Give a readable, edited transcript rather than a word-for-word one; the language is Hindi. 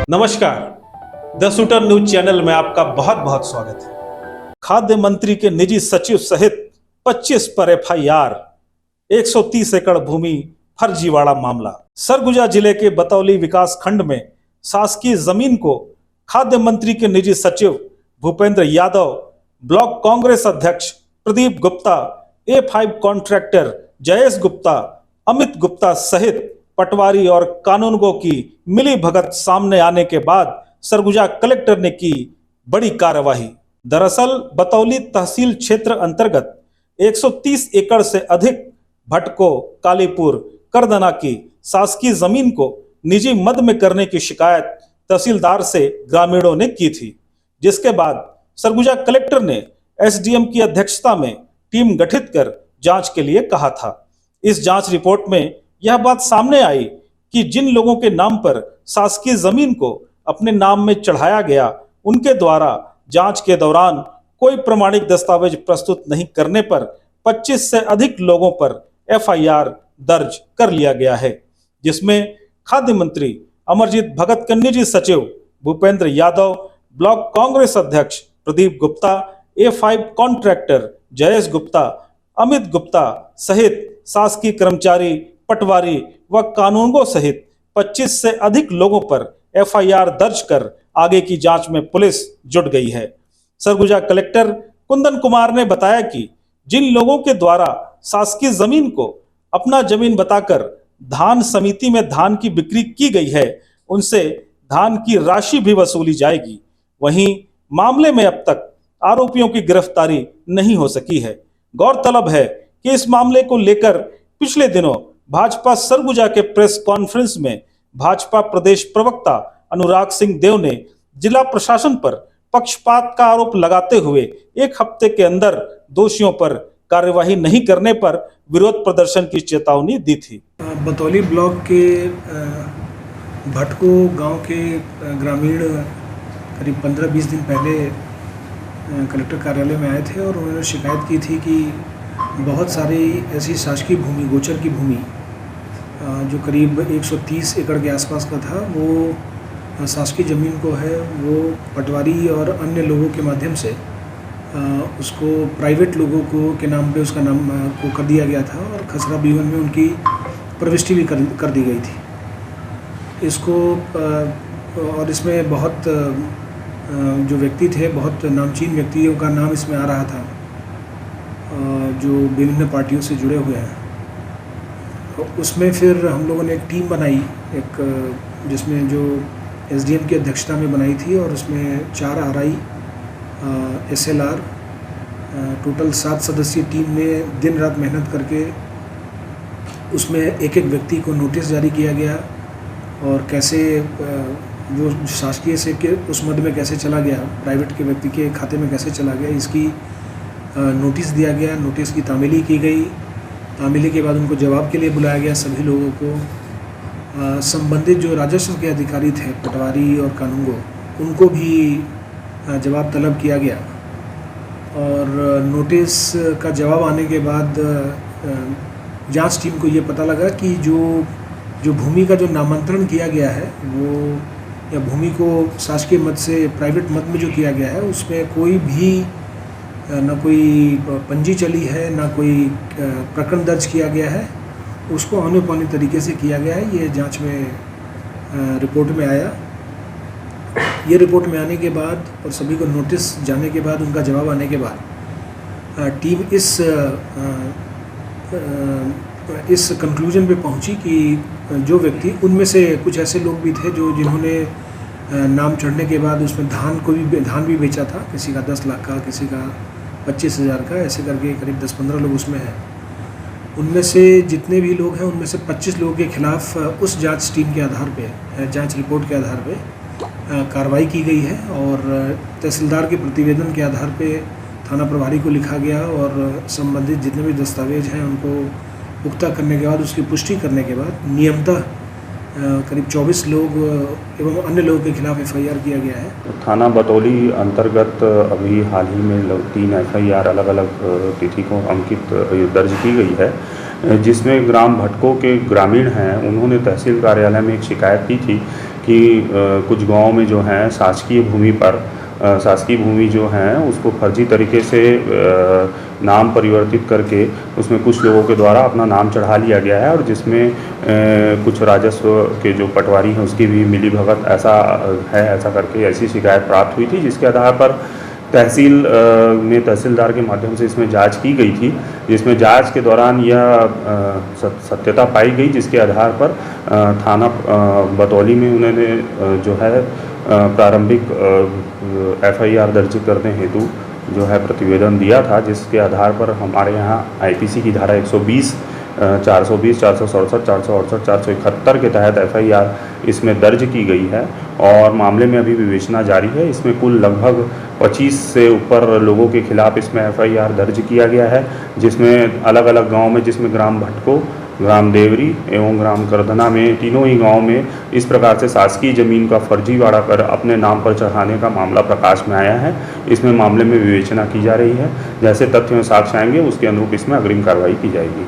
नमस्कार, द शूटर न्यूज चैनल में आपका बहुत बहुत स्वागत है। खाद्य मंत्री के निजी सचिव सहित 25 पर एफआईआर, 130 एकड़ भूमि फर्जीवाड़ा मामला। सरगुजा जिले के बतौली विकास खंड में शासकीय जमीन को खाद्य मंत्री के निजी सचिव भूपेंद्र यादव, ब्लॉक कांग्रेस अध्यक्ष प्रदीप गुप्ता, A5 कॉन्ट्रैक्टर जयेश गुप्ता, अमित गुप्ता सहित पटवारी और कानूनगो की मिली भगत सामने आने के बाद सरगुजा कलेक्टर ने की बड़ी कार्यवाही। दरअसल बतौली तहसील क्षेत्र अंतर्गत 130 एकड़ से अधिक भटको कालीपुर करदना की शासकीय जमीन को निजी मद में करने की शिकायत तहसीलदार से ग्रामीणों ने की थी, जिसके बाद सरगुजा कलेक्टर ने एसडीएम की अध्यक्षता में टीम गठित कर जांच के लिए कहा था। इस जांच रिपोर्ट में यह बात सामने आई कि जिन लोगों के नाम पर शासकीय जमीन को अपने नाम में चढ़ाया गया, उनके द्वारा जांच के दौरान कोई प्रमाणिक दस्तावेज प्रस्तुत नहीं करने पर 25 से अधिक लोगों पर एफआईआर दर्ज कर लिया गया है, जिसमें खाद्य मंत्री अमरजीत भगत के निजी सचिव भूपेंद्र यादव, ब्लॉक कांग्रेस अध्यक्ष प्रदीप गुप्ता, A5 कॉन्ट्रैक्टर जयेश गुप्ता, अमित गुप्ता सहित शासकीय कर्मचारी, पटवारी व कानूनगो सहित 25 से अधिक लोगों पर एफआईआर दर्ज कर आगे की जांच में पुलिस जुट गई है। सरगुजा कलेक्टर कुंदन कुमार ने बताया कि जिन लोगों के द्वारा शासकीय जमीन को अपना जमीन बताकर धान समिति में धान की बिक्री की गई है, उनसे धान की राशि भी वसूली जाएगी। वहीं मामले में अब तक आरोपियों की गिरफ्तारी नहीं हो सकी है। गौरतलब है कि इस मामले को लेकर पिछले दिनों भाजपा सरगुजा के प्रेस कॉन्फ्रेंस में भाजपा प्रदेश प्रवक्ता अनुराग सिंह देव ने जिला प्रशासन पर पक्षपात का आरोप लगाते हुए एक हफ्ते के अंदर दोषियों पर कार्यवाही नहीं करने पर विरोध प्रदर्शन की चेतावनी दी थी। बतौली ब्लॉक के भटको गांव के ग्रामीण करीब 15-20 दिन पहले कलेक्टर कार्यालय में आए थे और उन्होंने शिकायत की थी कि बहुत सारी ऐसी शासकीय भूमि, गोचर की भूमि जो करीब 130 एकड़ के आसपास का था, वो शासकीय ज़मीन को है वो पटवारी और अन्य लोगों के माध्यम से उसको प्राइवेट लोगों को के नाम पे उसका नाम को कर दिया गया था और खसरा B1 में उनकी प्रविष्टि भी कर दी गई थी। इसको और इसमें बहुत जो व्यक्ति थे, बहुत नामचीन व्यक्तियों का नाम इसमें आ रहा था जो विभिन्न पार्टियों से जुड़े हुए हैं। तो उसमें फिर हम लोगों ने एक टीम बनाई, एक जिसमें जो एसडीएम की अध्यक्षता में बनाई थी और उसमें 4 RI, SLR, टोटल 7 सदस्यीय टीम ने दिन रात मेहनत करके उसमें एक एक व्यक्ति को नोटिस जारी किया गया और कैसे जो शासकीय से के उस मद में कैसे चला गया, प्राइवेट के व्यक्ति के खाते में कैसे चला गया, इसकी नोटिस दिया गया। नोटिस की तामीली की गई। तामीली के बाद उनको जवाब के लिए बुलाया गया। सभी लोगों को संबंधित जो राजस्व के अधिकारी थे, पटवारी और कानूनगो, उनको भी जवाब तलब किया गया और नोटिस का जवाब आने के बाद जांच टीम को ये पता लगा कि जो भूमि का जो नामांतरण किया गया है वो, या भूमि को शासकीय मद से प्राइवेट मद में जो किया गया है, उसमें कोई भी ना कोई पंजी चली है, ना कोई प्रकरण दर्ज किया गया है। उसको आने पौने तरीके से किया गया है। ये जांच में रिपोर्ट में आया। ये रिपोर्ट में आने के बाद और सभी को नोटिस जाने के बाद, उनका जवाब आने के बाद टीम इस कंक्लूजन पे पहुंची कि जो व्यक्ति, उनमें से कुछ ऐसे लोग भी थे जिन्होंने नाम चढ़ने के बाद उसमें धान भी बेचा था। किसी का 10 लाख का, किसी का 25,000 का, ऐसे करके करीब 10-15 लोग उसमें हैं। उनमें से जितने भी लोग हैं, उनमें से 25 लोगों के खिलाफ उस जांच टीम के आधार पे, जांच रिपोर्ट के आधार पे कार्रवाई की गई है और तहसीलदार के प्रतिवेदन के आधार पे थाना प्रभारी को लिखा गया और संबंधित जितने भी दस्तावेज हैं उनको पुख्ता करने के बाद, उसकी पुष्टि करने के बाद नियमतः करीब 24 लोग एवं अन्य लोगों के खिलाफ एफआईआर किया गया है। थाना बतौली अंतर्गत अभी हाल ही में 3 एफआईआर अलग अलग तिथि को अंकित दर्ज की गई है, जिसमें ग्राम भटको के ग्रामीण हैं, उन्होंने तहसील कार्यालय में एक शिकायत की थी कि कुछ गांव में जो है शासकीय भूमि पर शासकीय भूमि जो है उसको फर्जी तरीके से नाम परिवर्तित करके उसमें कुछ लोगों के द्वारा अपना नाम चढ़ा लिया गया है और जिसमें कुछ राजस्व के जो पटवारी हैं उसकी भी मिलीभगत ऐसा है, ऐसा करके ऐसी शिकायत प्राप्त हुई थी, जिसके आधार पर तहसील में तहसीलदार के माध्यम से इसमें जांच की गई थी, जिसमें जांच के दौरान यह सत्यता पाई गई, जिसके आधार पर थाना बतौली में उन्होंने जो है प्रारंभिक एफआईआर दर्ज करने हेतु जो है प्रतिवेदन दिया था, जिसके आधार पर हमारे यहाँ आईपीसी की धारा 120, 420, 467, 468, 471 के तहत एफआईआर इसमें दर्ज की गई है और मामले में अभी विवेचना जारी है। इसमें कुल लगभग 25 से ऊपर लोगों के खिलाफ इसमें एफआईआर दर्ज किया गया है, जिसमें अलग अलग गांव में, जिसमें ग्राम भटको, ग्राम देवरी एवं ग्राम करधना में, तीनों ही गांव में इस प्रकार से शासकीय ज़मीन का फर्जीवाड़ा कर अपने नाम पर चढ़ाने का मामला प्रकाश में आया है। इसमें मामले में विवेचना की जा रही है। जैसे तथ्य और साक्ष्य आएंगे उसके अनुरूप इसमें अग्रिम कार्रवाई की जाएगी।